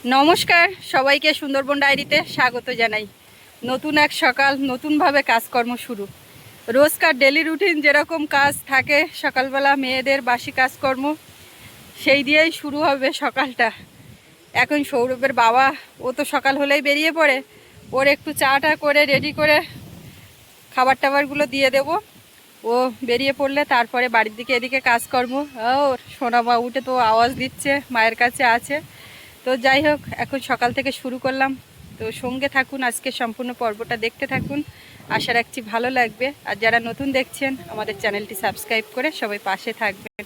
নমস্কার সবাইকে সুন্দরবন ডায়েরিতে স্বাগত জানাই। নতুন এক সকাল, নতুনভাবে কাজকর্ম শুরু। রোজকার ডেলি রুটিন যেরকম কাজ থাকে সকালবেলা মেয়েদের বাসি কাজকর্ম, সেই দিয়েই শুরু হবে সকালটা। এখন সৌরভের বাবা ও তো সকাল হলেই বেরিয়ে পড়ে, ওর একটু চাটা করে রেডি করে খাবার টাবারগুলো দিয়ে দেব। ও বেরিয়ে পড়লে তারপরে বাড়ির দিকে এদিকে কাজকর্ম। ওর সোনামা উঠে তো আওয়াজ দিচ্ছে, মায়ের কাছে আছে। তো যাই হোক, এখন সকাল থেকে শুরু করলাম। তো সঙ্গে থাকুন, আজকে সম্পূর্ণ পর্বটা দেখতে থাকুন। আশা রাখছি ভালো লাগবে। আর যারা নতুন দেখছেন আমাদের চ্যানেলটি সাবস্ক্রাইব করে সবাই পাশে থাকবেন।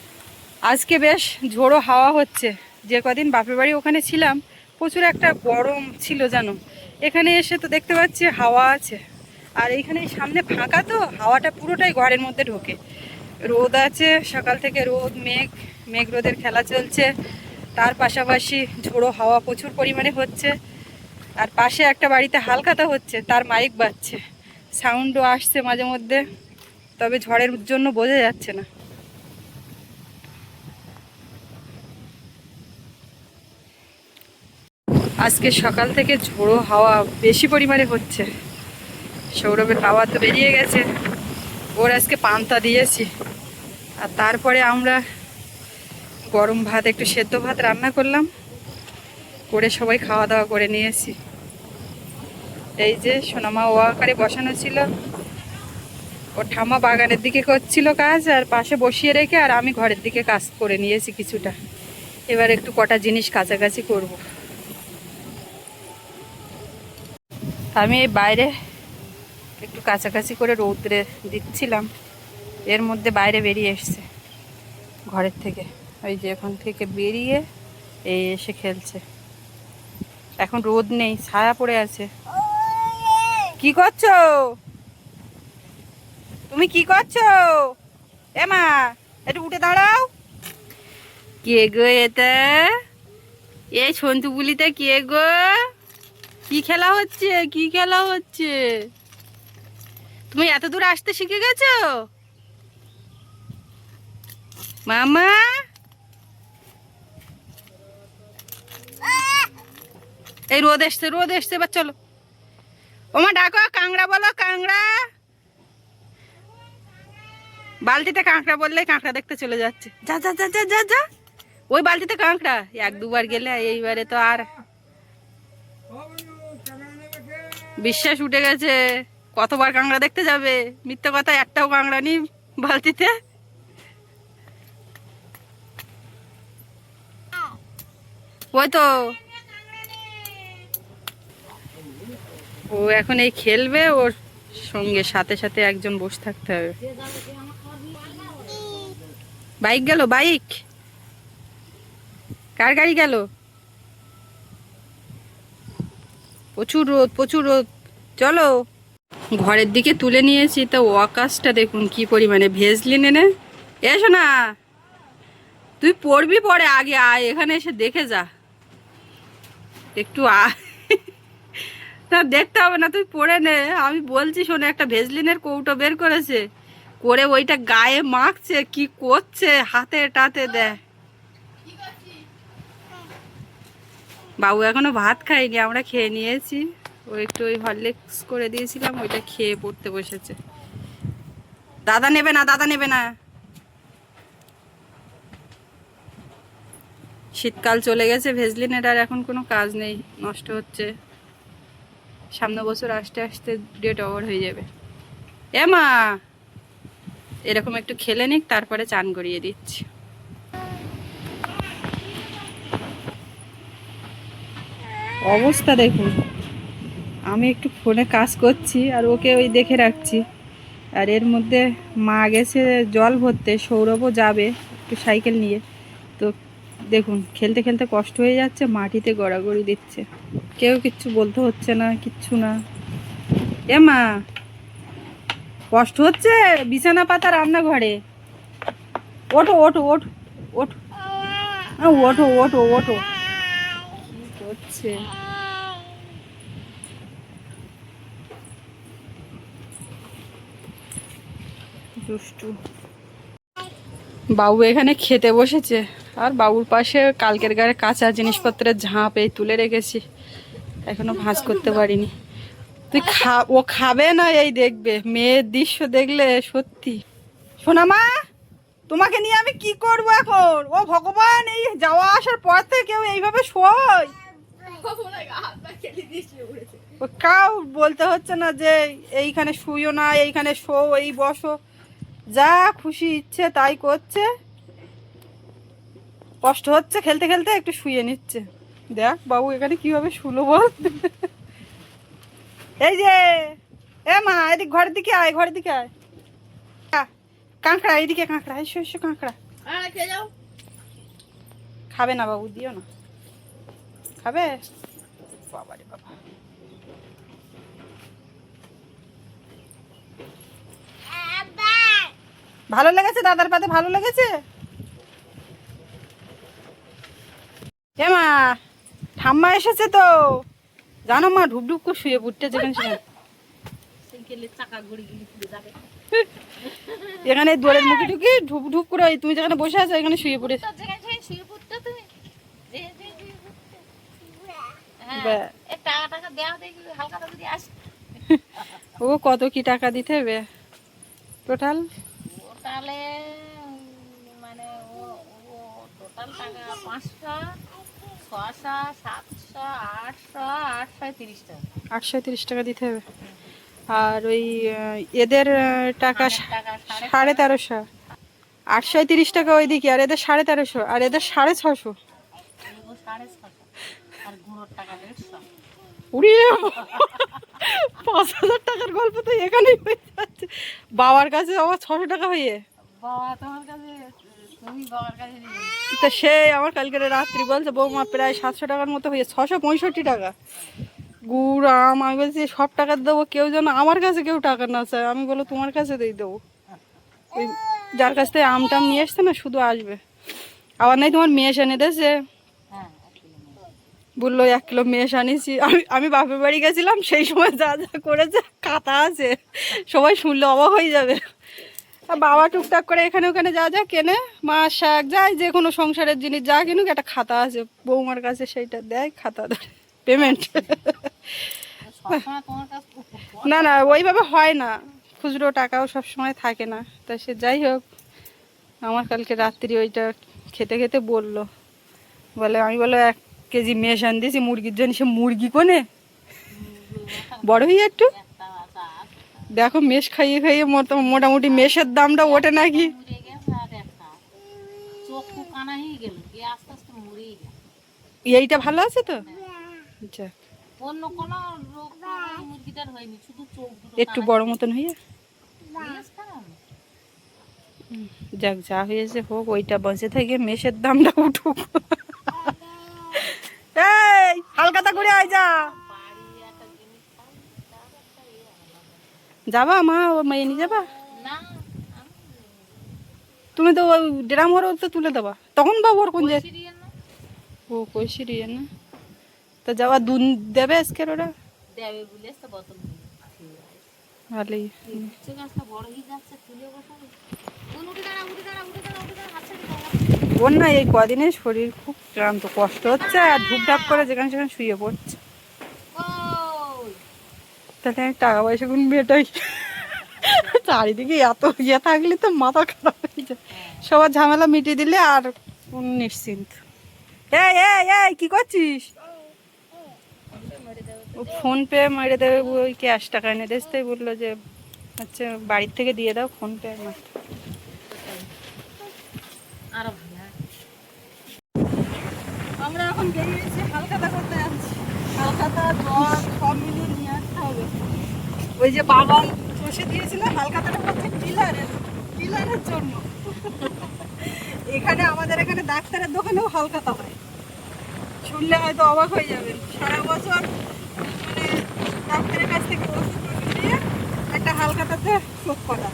আজকে বেশ ঝোড়ো হাওয়া হচ্ছে। যে কদিন বাপের বাড়ি ওখানে ছিলাম প্রচুর একটা গরম ছিল জানো। এখানে এসে তো দেখতে পাচ্ছি হাওয়া আছে। আর এইখানে সামনে ফাঁকা, তো হাওয়াটা পুরোটাই ঘরের মধ্যে ঢোকে। রোদ আছে সকাল থেকে, রোদ মেঘ মেঘ রোদের খেলা চলছে। তার পাশাপাশি ঝোড়ো হাওয়া প্রচুর পরিমাণে হচ্ছে। আর পাশে একটা বাড়িতে হালখাতা হচ্ছে, তার মাইক বাজছে, সাউন্ডও আসছে মাঝে মধ্যে, তবে ঝড়ের জন্য বোঝা যাচ্ছে না। আজকে সকাল থেকে ঝোড়ো হাওয়া বেশি পরিমাণে হচ্ছে। সৌরভের বাবা তো বেরিয়ে গেছে, ওর আজকে পান্তা দিয়েছি। আর তারপরে আমরা গরম ভাত, একটু সেদ্ধ ভাত রান্না করলাম, করে সবাই খাওয়া দাওয়া করে নিয়েছি। এই যে সোনামা ও আকারে বসানো ছিল, ও ঠাম্মা বাগানের দিকে করছিল কাজ, আর পাশে বসিয়ে রেখে আর আমি ঘরের দিকে কাজ করে নিয়েছি কিছুটা। এবার একটু কটা জিনিস কাছাকাছি করব। আমি এই বাইরে একটু কাছাকাছি করে রৌদ্রে দিচ্ছিলাম, এর মধ্যে বাইরে বেরিয়ে এসছে ঘরের থেকে। ওই যে এখন থেকে বেরিয়ে এই এসে খেলছে। এখন রোদ নেই, ছায়া পড়ে আছে। কি করছো তুমি, কি করছো? এমা একটু উঠে দাঁড়াও। কে গো এটা? এই সন্তু বুলিতে কে গো? কি খেলা হচ্ছে, কি খেলা হচ্ছে? তুমি এত দূর আসতে শিখে গেছো মামা? এই রোদ এসছে, রোদ এসছে, এবার চলো। ওমা ডাকো, কাংড়া বলো, কাংড়া। বালতিতে কাঁকড়া বললে কাঁকড়া দেখতে চলে যাচ্ছে। যা যা যা যা যা যা, ওই বালতিতে কাঁকড়া। এক দুবার গেলে, এইবারে তো আর বিশ্বাস উঠে গেছে। কতবার কাঁকড়া দেখতে যাবে? মিথ্যে কথা, একটাও কাঁকড়া নেই বালতিতে। ওই তো ও এখন এই খেলবে, ওর সঙ্গে সাথে সাথে একজন বসে থাকতে হবে। বাইক গেল, বাইক কার গাড়ি গেল? প্রচুর রোদ, প্রচুর রোদ। চলো ঘরের দিকে তুলে নিয়েছি, তো আকাশটা দেখুন কি পরিমাণে। ভেজলিন এনে এসো না, তুই পড়বি পরে, আগে আয় এখানে এসে দেখে যা একটু। তা দেখতে হবে না, তুই পড়ে নে। আমি বলছি শোনে, একটা ভেজলিনের কৌটো বের করেছে, করে ওইটা গায়ে মাখছে, কি করছে হাতে টাতে দেয়। বাবু এখনো ভাত খাইনি, আমরা খেয়ে নিয়েছি। ও একটু ওই হরলিক্স করে দিয়েছিলাম, ওইটা খেয়ে পড়তে বসেছে। দাদা নেবে না, দাদা নেবে না। শীতকাল চলে গেছে, ভেজলিনের আর এখন কোনো কাজ নেই, নষ্ট হচ্ছে। সামনে বছর আসতে আসতে ডেট ওভার হয়ে যাবে। মা এরকম একটু খেলে নিক, তারপরে চান করিয়ে দিচ্ছি। অবস্থা দেখুন, আমি একটু ফোনে কাজ করছি আর ওকে ওই দেখে রাখছি। আর এর মধ্যে মা গেছে জল ভরতে, সৌরভও যাবে একটু সাইকেল নিয়ে। তো দেখুন খেলতে খেলতে কষ্ট হয়ে যাচ্ছে, মাটিতে গড়াগড়ি দিচ্ছে। কেউ কিচ্ছু বলতে হচ্ছে না, কিচ্ছু না। মা কষ্ট হচ্ছে, বিছানা পাতা রান্নাঘরে। ওঠো ওঠো ওঠো ওঠো, ওঠো ওঠো ওঠো। কি করছে? দুষ্টু বাবু এখানে খেতে বসেছে, আর বাবুর পাশে কালকের গায়ে কাঁচা জিনিসপত্রের ঝাঁপ এই তুলে রেখেছি, এখনো ভাঁজ করতে পারিনি। ও খাবে না, এই দেখবে মেয়ের দৃশ্য দেখলে সত্যি। সোনামা, তোমাকে নিয়ে আমি কি করব এখন? ও ভগবান, এই যাওয়া আসার পর থেকে কেউ এইভাবে শোয়? কাউ বলতে হচ্ছে না যে এইখানে শুইও না, এইখানে শো, এই বসো, যা খুশি ইচ্ছে তাই করছে। কষ্ট হচ্ছে খেলতে খেলতে, একটু শুয়ে নিচ্ছে। দেখ বাবু এখানে কিভাবে শুলো বল। এই যে এ মা, এদিক ঘরের দিকে আয়, ঘরের দিকে আয়। কাঁকড়া এইদিকে, কাঁকড়া, এসো এসো, কাঁকড়া খাবে না বাবু, দিও না। খাবে বাবা রে বাবা। ভালো লেগেছে দাদার পাতে, ভালো লেগেছে? এ মা, ঠাম্মা এসেছে তো জানো মা, ঢুকঢুক করে শুয়ে পড়তে যেখানে এখানে দোরের মুখে ঢুকি ঢুক ঢুক করে, তুমি যেখানে বসে আছো এখানে শুয়ে পড়ে। ও কত কি টাকা দিতে হবে টোটাল? মানে ও টোটাল টাকা 500, 600, 700, 800, 830 টাকা। 830 টাকা দিতে হবে। আর ওই এদের টাকা 1350, 830 টাকা ওইদিকে, আর এদের 1350, আর এদের 650। আর গুঁড়োর টাকা 150। উড়িয়ে 5000 টাকার গল্প তো এখানেই হয়ে যাচ্ছে। বাবার কাছে আবার 600 টাকা হয়ে। বাবা তোমার কাছে, তুমি বাবার কাছে তো সে আমার কালকে রাত্রি বলছে বৌমা প্রায় 700 টাকার মতো হয়ে, 665 টাকা। গুড় আম, আমি বলছি সব টাকা দেবো, কেউ যেন আমার কাছে কেউ টাকা না চায়। আমি বলো তোমার কাছে দিয়ে দেবো। ওই যার কাছ থেকে আম টাম নিয়ে এসছে না শুধু আসবে। আবার নাই তোমার মেষ এনে দিয়েছে, বললো 1 কিলো মেষ আনিছি। আমি বাপের বাড়ি গেছিলাম, সেই সময় যা যা করেছে খাতা আছে, সবাই শুনলে অবাক হয়ে যাবে। আর বাবা টুকটাক করে এখানে ওখানে যা যা কেনে, মাছ শাক যায়, যে কোনো সংসারের জিনিস যা কিনুক একটা খাতা আছে বৌমার কাছে, সেইটা দেয়, খাতা দেয় পেমেন্ট। না না ওইভাবে হয় না, খুচরো টাকাও সব সময় থাকে না। তা সে যাই হোক, আমার কালকে রাত্রি ওইটা খেতে খেতে বললো, বলে আমি বলো 1 কেজি মেষ আন দিয়েছি মুরগির জন্য। সে মুরগি কোনে বড় হয়ে একটু দেখো, মেষ খাইয়ে খাইয়ে মোটামুটি মেষের দামটা ওঠে নাকি। এইটা ভালো আছে তো, যাক অন্য কোনো রোগ মুরগিটার হয়নি, শুধু চোখ একটু বড় মতন হয়ে যাক, যা হয়েছে হোক, ওইটা বসে থেকে মেষের দামটা উঠুক। এই হালকাতা করে আয়, যা যাবা মা, ও মেয়ে নিয়ে যাবা? তুমি তো ওই ড্রাম ওর তো তুলে দেবা তখন বাবু, ওর কোন যে ও কৈশিরি না, তা যাওয়া দুধ দেবে আজকে ওরা দেবে বলে তো বোতল ভালোই। ওর না এই কদিনে শরীর খুব ক্লান্ত, কষ্ট হচ্ছে, আর ঢুকঢাক করে যেখানে সেখানে শুয়ে পড়ছে। তাহলে আমি টাকা পয়সা কোন মেয়েটাই, চারিদিকে এত ইয়ে থাকলে তো মাথা খারাপ হয়ে যায়। সবার ঝামেলা মিটিয়ে দিলে আর নিশ্চিন্ত। এই এই এই কি করছিস? ও ফোন পে মেরে দেবে, ওই ক্যাশ টাকা এনে দিস, তাই বললো যে আচ্ছা বাড়ির থেকে দিয়ে দাও ফোন পে। আমরা এখন বেরিয়েছি হালখাতা করতে যাচ্ছি, হালখাতা জল সব মিলিয়ে নিয়ে আসতে হবে। ওই যে বাবা বসে দিয়েছিল হালখাতাটা হচ্ছে টিলারের জন্য। এখানে আমাদের এখানে ডাক্তারের দোকানেও হালখাতা হয়, শুনলে হয়তো অবাক হয়ে যাবেন। সারা বছর মানে ডাক্তারের কাছ থেকে ওষুধ নিয়ে একটা হালখাতাতে শোধ করা।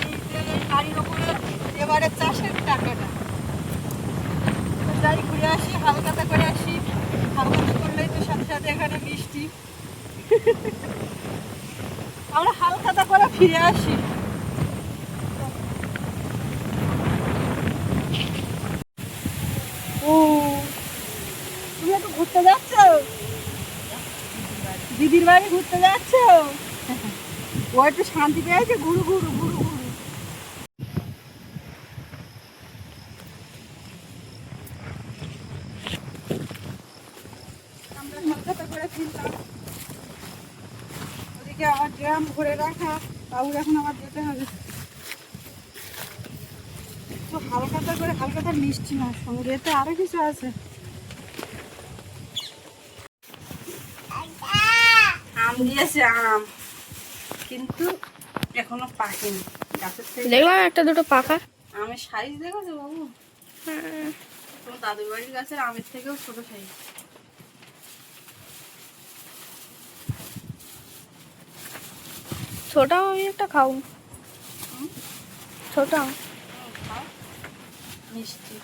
এই যে গাড়ির ওপরে এবারে চাষের টাকাটা, যাই ঘুরে আসি হালখাতা করে আসি। হালখাতা করলেই তো সাথে সাথে এখানে মিষ্টি, আমরা হালখাতা করে ফিরে আসি। ঘুরতে যাচ্ছ? দিদির বাড়ি ঘুরতে যাচ্ছ? ও একটু শান্তি পেয়েছে, ঘুরু ঘুরু ঘুরু ঘুরু। আমরা মাথাটা করে ফিরলাম, ওদিকে আমার ড্রাম ভরে রাখা, বাবুর এখন আমার যেতে হবে। তো হালকাতা করে, হালকাতা মিষ্টি না, সঙ্গে তো আরো কিছু আছে। আম দিয়েছে, আম কিন্তু এখনো পাকেনি গাছের থেকে। দেখলাম একটা দুটো পাকা। আমের সাইজ দেখেছো বাবু? তোমার দাদুর বাড়ির গাছের আমের থেকেও ছোট সাইজ। ছোট আম আমি একটা খাও। ছোট আম মিষ্টি।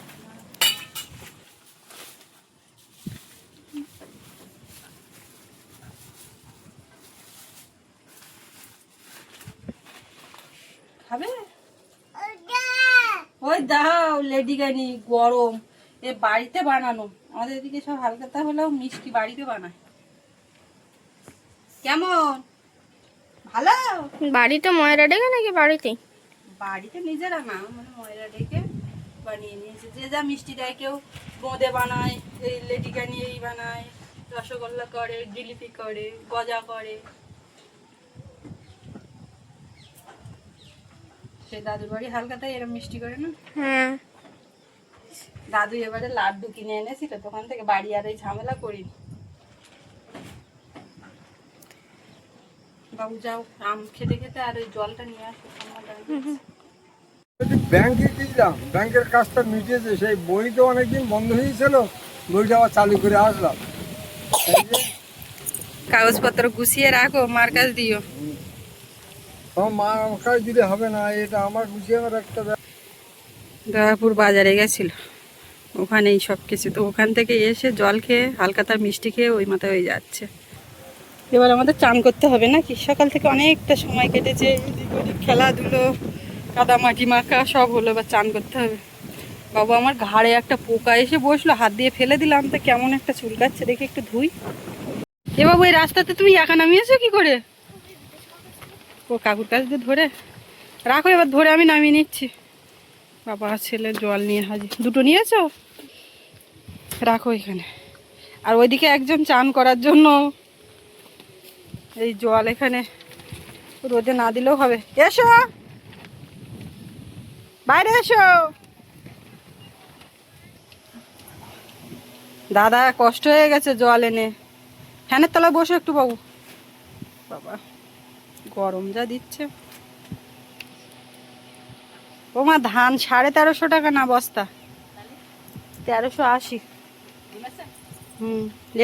খাবে? ওই দাও লেডি গানি, গরম। এ বাড়িতে বানানো, আমাদের এদিকে সব হালকাতা হলেও মিষ্টি বাড়িতে বানায়। কেমন? ভালো? বাড়িতে ময়রা ডেকে নাকি বাড়িতেই? বাড়িতে নিজেরা না, মানে ময়রা ডেকে বানিয়ে নিয়েছে। যে যা মিষ্টি দেয়, কেউ বোঁদে বানায়, এই লেডিকানি এই বানায়, রসগোল্লা করে, জিলিপি করে, গজা করে। সে দাদুর বাড়ি হালকাতায় এরম মিষ্টি করে না। হ্যাঁ, দাদু এবারে লাড্ডু কিনে এনেছিল, দোকান থেকে, বাড়ি আর এই ঝামেলা করিনি। বাবু যাও, আম খেতে খেতে আর ওই জলটা নিয়ে আসো। ব্যাংকে গেছিলাম, ব্যাংকের কাজটা মিটিয়েছে, সেই বই তো অনেকদিন বন্ধ হয়েছিল, বইটা আবার চালু করে আসলাম। এই যে, কাগজপত্র গুছিয়ে রাখো, মার কাছ দিও। আমার মা কাজ দিলে হবে না, এটা আমার গুছিয়ে আমার একটা দয়াপুর বাজারে গেছিল, ওখানেই সব কিছু। তো ওখান থেকে এসে জল খেয়ে, হালকাতার মিষ্টি খেয়ে ওই মাথায় হয়ে যাচ্ছে। এবার আমাদের চান করতে হবে নাকি? সকাল থেকে অনেকটা সময় কেটেছে, এদিক ওদিক খেলাধুলো, কাদামাটি মাখা সব হলো, এবার চান করতে হবে। বাবা আমার ঘাড়ে একটা পোকা এসে বসলো, হাত দিয়ে ফেলে দিলাম, তো কেমন একটা চুলকাচ্ছে, দেখে একটু ধুই। এ বাবু, এই রাস্তাতে তুমি একা নামিয়েছো কি করে? ও কাকুর কাছ দিয়ে ধরে রাখো, এবার ধরে আমি নামিয়ে নিচ্ছি। বাবা ছেলে জল নিয়ে হাজির। দুটো নিয়েছো? রাখো এখানে। আর ওইদিকে একজন চান করার জন্য এই জল এখানে রোদে না দিলেও হবে। এসো, বাইরে এসো। দাদা কষ্ট হয়ে গেছে জল এনে। ফ্যানের তলায় বসো একটু বাবু। বাবা গরম যা দিচ্ছে। ও মা, ধান 1350 টাকা না বস্তা? 1380।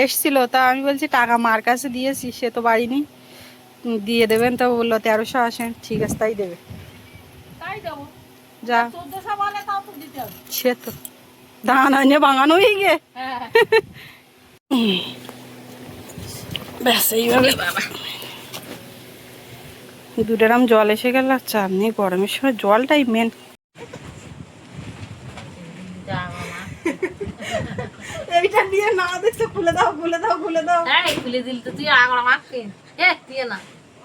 এসছিল, তা আমি বলছি টাকা মার কাছে দিয়েছি, সে তো বাড়ি নেই, দিয়ে দেবেন। তো বললো 1380। ঠিক আছে, তাই দেবে। তাই দেবো। যা, 1400 বলে তাও তো দিতে হবে। সে তো ধান আনে বাঙানো হয়ে গে। হ্যাঁ, ব্যাস এইভাবে বাবা 2 ড্রাম জল এসে গেল। আর চাপ নেই, গরমের সময় জলটাই মেন। এইটা দিয়ে না দেখছো, খুলে দাও খুলে দাও খুলে দাও। এই খুলে দিল তো তুই আগড়া মারছিস। দিয়ে না।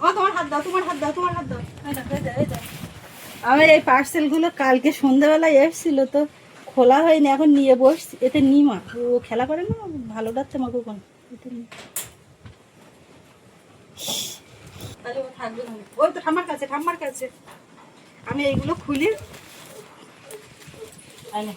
ও তোমার হাত দাও, তোমার হাত দাও, তোমার হাত দাও। এই দাও, এই দাও, এই দাও। আমার এই পার্সেলগুলো কালকে সন্ধ্যাবেলায় এসেছিল, তো খোলা হয়নি, এখন নিয়ে বসছি। এতে নিমা, ও খেলা করে না, ভালো ডাকছে মা কখন। এতে নি। তাহলে ও থাকবে না। ওই তো ঠাম্মার কাছে, ঠাম্মার কাছে। আমি এইগুলো খুলি। আয় না।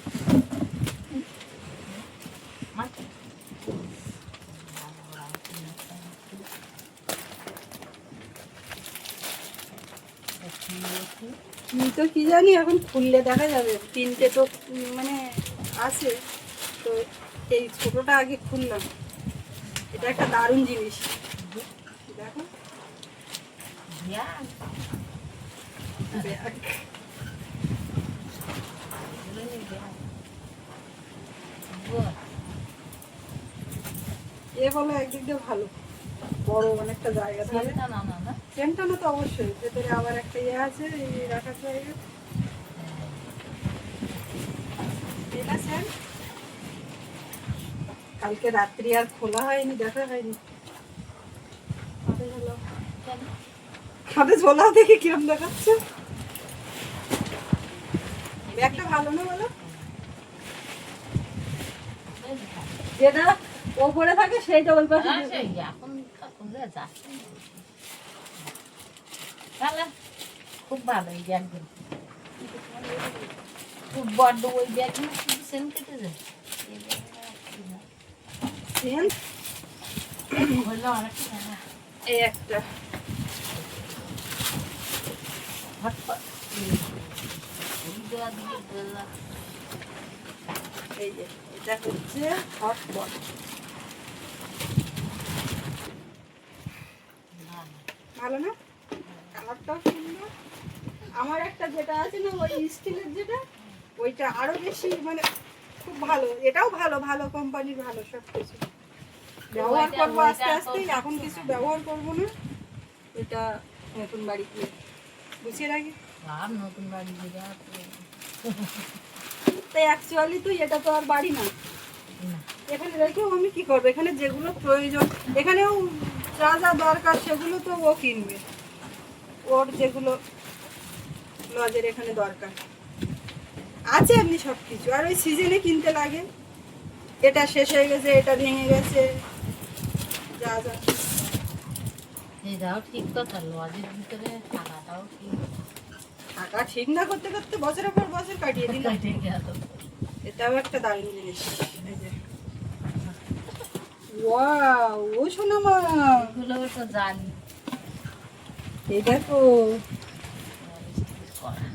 কি তো কি জানি, এখন খুললে দেখা যাবে। 3টে তো মানে আছে, তো এই ছোটটা আগে খুললাম। এটা একটা দারুণ জিনিস, দেখো। ব্যাগ। এ বলো একদিক দিয়ে ভালো, বড় অনেকটা জায়গা ধরে। চেনটানো তো অবশ্যই, ভেতরে আবার একটা ইয়ে আছে, এই রাখার জায়গা। কালকে রাত্রি আর খোলা হয়নি, দেখা হয়নি। খাতে ঝোলা দেখে কিরম দেখাচ্ছে। ব্যাগটা ভালো না বলো? যেটা ওপরে থাকে সেইটা ওই পাশে হ্যাঁ, দিয়ে সেই দেবো। এখন কোথায় যাচ্ছে? তাহলে খুব ভালো এই ব্যাগগুলো। খুব বড্ড ওই ব্যাগগুলো শুধু সেন কেটে যায়। এই ব্যাগগুলো কি হয়? চেন, হলো অনেকটা না। এই একটা হটপট। ওই দেওয়া দিকে দেওয়া। এই যে এটা হচ্ছে হটপট। না, ভালো না? কালারটাও সুন্দর। আমার একটা যেটা আছে না ওই স্টিলের যেটা, ওইটা আরো বেশি মানে খুব ভালো। এটাও ভালো, ভালো কোম্পানির, ভালো সব কিছু। ব্যবহার ওইটা- করবো ওইটা আস্তে আস্তে, তো- এখন কিছু ব্যবহার করবো না। এটা নতুন বাড়ি গিয়ে গুছিয়ে রাখি। আর নতুন বাড়ি দিকে আর তো- তাই অ্যাকচুয়ালি তো এটা তো আর বাড়ি না, না। এখানে রেখেও আমি কি করবো? এখানে যেগুলো প্রয়োজন, এখানেও যা যা দরকার সেগুলো তো ও কিনবে, ওর যেগুলো লজের এখানে দরকার আছে এমনি সব কিছু। আর ওই সিজনে কিনতে লাগে, এটা শেষ হয়ে গেছে, এটা ভেঙে গেছে, যা যা। এটাও ঠিক কথা, লজের ভিতরে থাকাটাও ঠিক। টাকা ঠিক না করতে করতে বছরের পর বছর কাটিয়ে দিলাম। ঠিক গেল। এটাও একটা দারুণ জিনিস। এই যে ওয়াও, ও শোনা মা, এগুলো তো জানি। এই দেখো করা।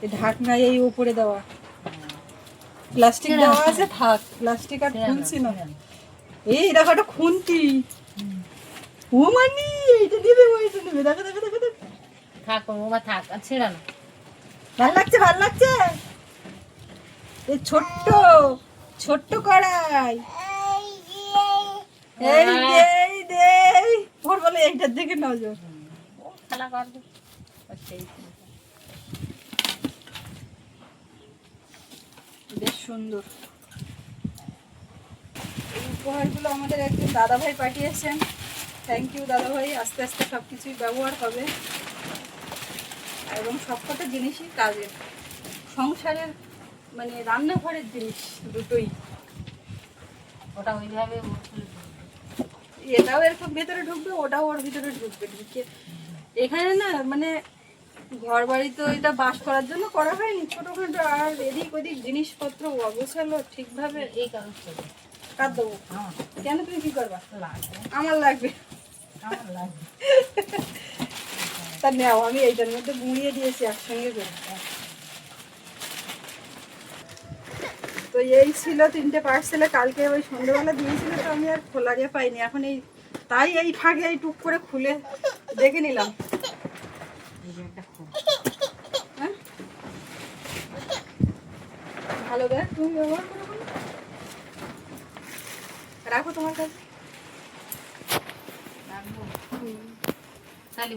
এই ঢাকনা এই উপরে দেওয়া, প্লাস্টিক দেওয়া আছে, থাক প্লাস্টিক আর খুলছি না। এই দেখো একটা খুন্তি, ও মানি এইটা দিবে, ওইটা নেবে, দেখো দেখো দেখো দেখো। থাক বাবা থাক, আর ছেড়া না। ভাল লাগছে, ভাল লাগছে। এই ছোট্ট ছোট্ট কড়াই, এই দে, এই দে, ওর বলে এইটার দিকে নজর। ও খেলা করবে। ও সেই বেশ সুন্দর। এই উপহারগুলো আমাদের একজন দাদাভাই পাঠিয়েছেন। থ্যাংক ইউ দাদাভাই। আস্তে আস্তে সব কিছুই ব্যবহার হবে, এবং সবকটা জিনিসই কাজের, সংসারের মানে রান্নাঘরের জিনিস দুটোই। ওটা ওইভাবে উঠলে এটাও এরকম ভেতরে ঢুকবে, ওটাও ওর ভিতরে ঢুকবে। ঢুকে এখানে না মানে ঘর বাড়ি তো এটা বাস করার জন্য করা হয়নি, ছোটখাটো, আর এদিক ওদিক জিনিসপত্র অগোছালো ঠিকভাবে। এই কারণ থেকে কার দেবো? আমার কেন, তুমি কি করবা? লাগবে। আমার লাগবে। আমার লাগবে। তা নেও, আমি এইটার মধ্যে গুঁড়িয়ে দিয়েছি একসঙ্গে করে। তো এই ছিল 3টে পার্সেলে, কালকে ওই সন্ধ্যেবেলা দিয়েছিল, তো আমি আর খোলা দিয়ে পাইনি। এখন এই তাই এই ফাঁকে এই টুক করে খুলে দেখে নিলাম। এই যে একটা খুব হ্যাঁ, ভালো দেখ, তুমি ব্যবহার করো বলো। রাখো তোমার কাছে। লাগবে। হুম।